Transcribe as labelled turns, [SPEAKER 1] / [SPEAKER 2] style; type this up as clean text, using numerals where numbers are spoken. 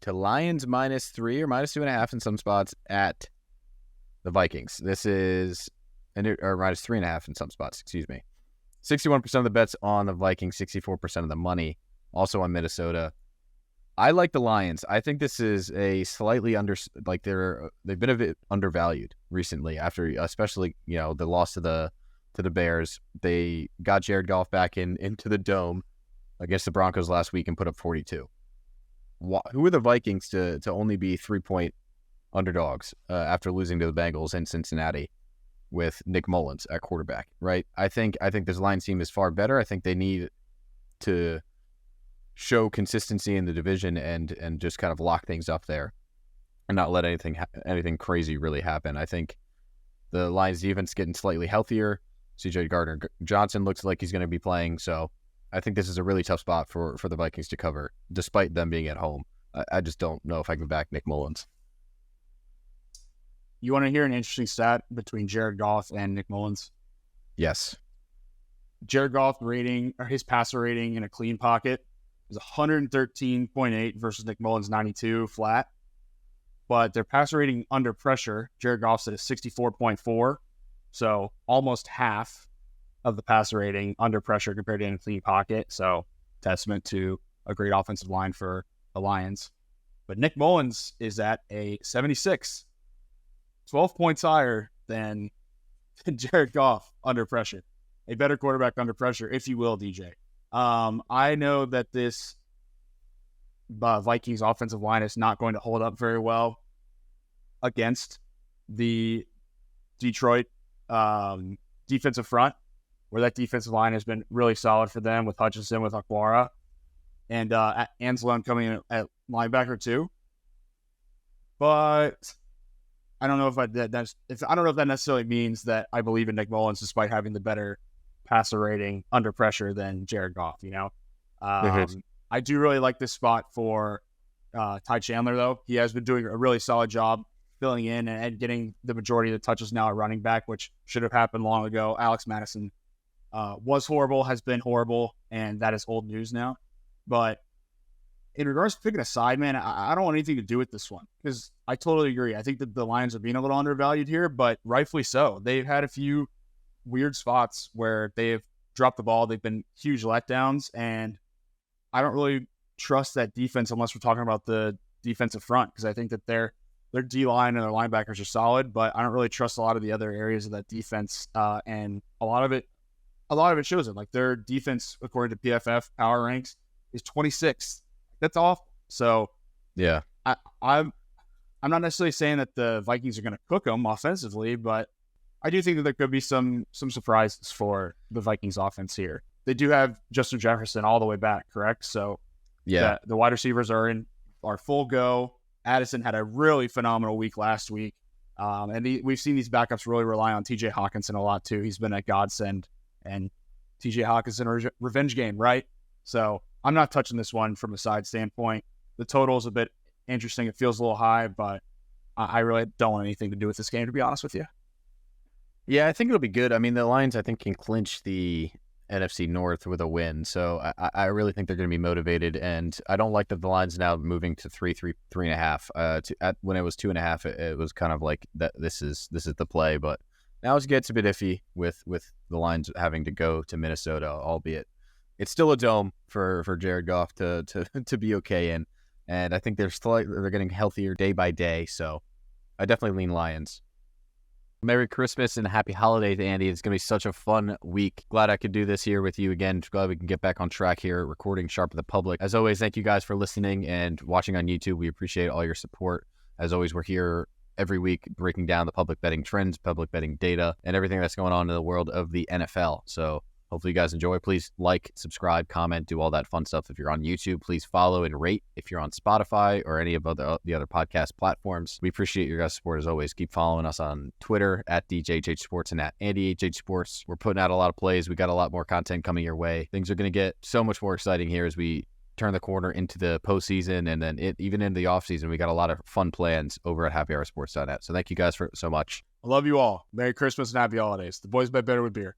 [SPEAKER 1] to Lions -3 or -2.5 in some spots at the Vikings. This is, or -3.5 in some spots, excuse me. 61% of the bets on the Vikings, 64% of the money, also on Minnesota. I like the Lions. I think this is a slightly they've been a bit undervalued recently after, especially, the loss to the Bears. They got Jared Goff back into the dome against the Broncos last week and put up 42. Who are the Vikings to only be 3-point underdogs after losing to the Bengals in Cincinnati with Nick Mullens at quarterback, right? I think this Lions team is far better. I think they need to show consistency in the division and just kind of lock things up there and not let anything crazy really happen. I think the Lions defense getting slightly healthier. CJ Gardner-Johnson looks like he's going to be playing, so I think this is a really tough spot for the Vikings to cover, despite them being at home. I just don't know if I can back Nick Mullens.
[SPEAKER 2] You want to hear an interesting stat between Jared Goff and Nick Mullens?
[SPEAKER 1] Yes.
[SPEAKER 2] Jared Goff his passer rating in a clean pocket is 113.8 versus Nick Mullens' 92 flat. But their passer rating under pressure, Jared Goff's at a 64.4, so almost half of the passer rating under pressure compared to in a clean pocket. So testament to a great offensive line for the Lions. But Nick Mullens is at a 76, 12 points higher than Jared Goff under pressure. A better quarterback under pressure, if you will, DJ. I know that this Vikings offensive line is not going to hold up very well against the Detroit defensive front, where that defensive line has been really solid for them with Hutchinson, with Aquara, and Anzalone coming in at linebacker too. But I don't know if that necessarily means that I believe in Nick Mullens despite having the better passer rating under pressure than Jared Goff. I do really like this spot for Ty Chandler, though. He has been doing a really solid job filling in and getting the majority of the touches now at running back, which should have happened long ago. Alex Madison was horrible, has been horrible, and that is old news now. But in regards to picking a side, man, I don't want anything to do with this one because I totally agree. I think that the Lions are being a little undervalued here, but rightfully so. They've had a few weird spots where they've dropped the ball. They've been huge letdowns, and I don't really trust that defense unless we're talking about the defensive front because I think that their D-line and their linebackers are solid, but I don't really trust a lot of the other areas of that defense, and a lot of it shows it. Like their defense, according to PFF power ranks, is 26th. That's awful. So
[SPEAKER 1] yeah,
[SPEAKER 2] I'm not necessarily saying that the Vikings are going to cook them offensively, but I do think that there could be some surprises for the Vikings offense here. They do have Justin Jefferson all the way back, correct? So
[SPEAKER 1] yeah,
[SPEAKER 2] the wide receivers are full go. Addison had a really phenomenal week last week. And we've seen these backups really rely on TJ Hawkinson a lot too. He's been a godsend, and TJ Hawkinson revenge game, right? So I'm not touching this one from a side standpoint. The total is a bit interesting. It feels a little high, but I really don't want anything to do with this game, to be honest with you.
[SPEAKER 1] Yeah, I think it'll be good. I mean, the Lions, I think, can clinch the NFC North with a win. So I really think they're going to be motivated. And I don't like that the Lions now moving to 3.5. When it was 2.5, it was kind of like that. This is the play. But now it gets a bit iffy with the Lions having to go to Minnesota, albeit it's still a dome for Jared Goff to be okay in. And I think they're getting healthier day by day. So I definitely lean Lions. Merry Christmas and happy holidays, Andy. It's going to be such a fun week. Glad I could do this here with you again. Glad we can get back on track here, recording Sharpen the Public. As always, thank you guys for listening and watching on YouTube. We appreciate all your support. As always, we're here every week breaking down the public betting trends, public betting data, and everything that's going on in the world of the NFL. So hopefully you guys enjoy. Please like, subscribe, comment, do all that fun stuff. If you're on YouTube, please follow and rate. If you're on Spotify or any of the other podcast platforms, we appreciate your guys' support as always. Keep following us on Twitter at DJHH Sports and at AndyHH Sports. We're putting out a lot of plays. We got a lot more content coming your way. Things are going to get so much more exciting here as we turn the corner into the postseason and then even into the offseason. We got a lot of fun plans over at happyhoursports.net. So thank you guys so much.
[SPEAKER 2] I love you all. Merry Christmas and happy holidays. The boys bet better with beer.